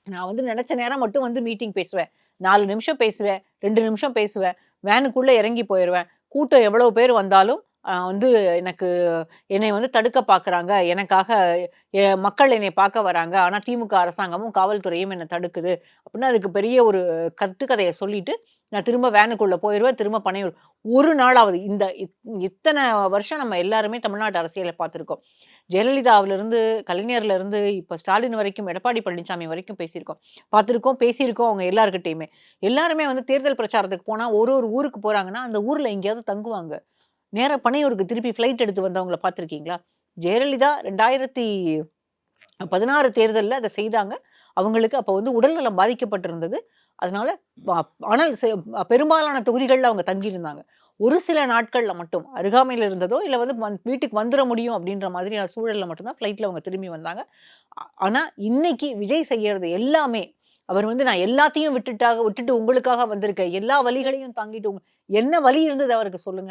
நான் வந்து நெனச்ச நேரம் மட்டும் வந்து மீட்டிங் பேசுவேன். 4 நிமிஷம் பேசுவேன், 2 நிமிஷம் பேசுவேன். வேனுக்குள்ள இறங்கி போயிருவேன். கூட்டம் எவ்வளவு பேர் வந்தாலும், வந்து எனக்கு என்னைய வந்து தடுக்க பாக்குறாங்க. எனக்காக மக்கள் என்னைய பாக்க வராங்க. ஆனா திமுக அரசாங்கமும், காவல்துறையும் என்ன தடுக்குது. அப்டின்னு அதுக்கு பெரிய ஒரு கட்டுக்கதைய சொல்லிட்டு, நான் திரும்ப வேனுக்குள்ள போயிருவேன். திரும்ப பனையூர் ஒரு நாளாவது இந்த இத்தன வருஷம் நம்ம எல்லாருமே தமிழ்நாட்டு அரசியல பார்த்துருக்கோம். ஜெயலலிதாவிலிருந்து, கலைஞர்லருந்து, இப்ப ஸ்டாலின் வரைக்கும், எடப்பாடி பழனிசாமி வரைக்கும் பேசியிருக்கோம். பார்த்துருக்கோம், பேசியிருக்கோம் அவங்க எல்லார்கிட்டயுமே. எல்லாருமே வந்து தேர்தல் பிரச்சாரத்துக்கு போனா, ஒரு ஒரு ஊருக்கு போறாங்கன்னா, அந்த ஊர்ல எங்கேயாவது தங்குவாங்க. நேரா பனையூருக்கு திருப்பி ஃப்ளைட் எடுத்து வந்தவங்கள பார்த்துருக்கீங்களா? ஜெயலலிதா 2016 தேர்தல்ல அத செய்தாங்க. அவங்களுக்கு அப்ப வந்து உடல்நலம் பாதிக்கப்பட்டிருந்தது. அதனால ப ஆனால் பெரும்பாலான தொகுதிகள்ல அவங்க தங்கியிருந்தாங்க. ஒரு சில நாட்கள்ல மட்டும் அருகாமையில இருந்ததோ, இல்ல வந்து வீட்டுக்கு வந்துர முடியும் அப்படின்ற மாதிரியான சூழல்ல மட்டும் தான் ஃப்ளைட்ல அவங்க திரும்பி வந்தாங்க. ஆனா இன்னைக்கு விஜய் செய்யறது எல்லாமே, அவர் வந்து நான் எல்லாத்தையும் விட்டுட்டு உங்களுக்காக வந்திருக்கேன். எல்லா வலிகளையும் தாங்கிட்டு என்ன வலி இருந்தது அவருக்கு சொல்லுங்க?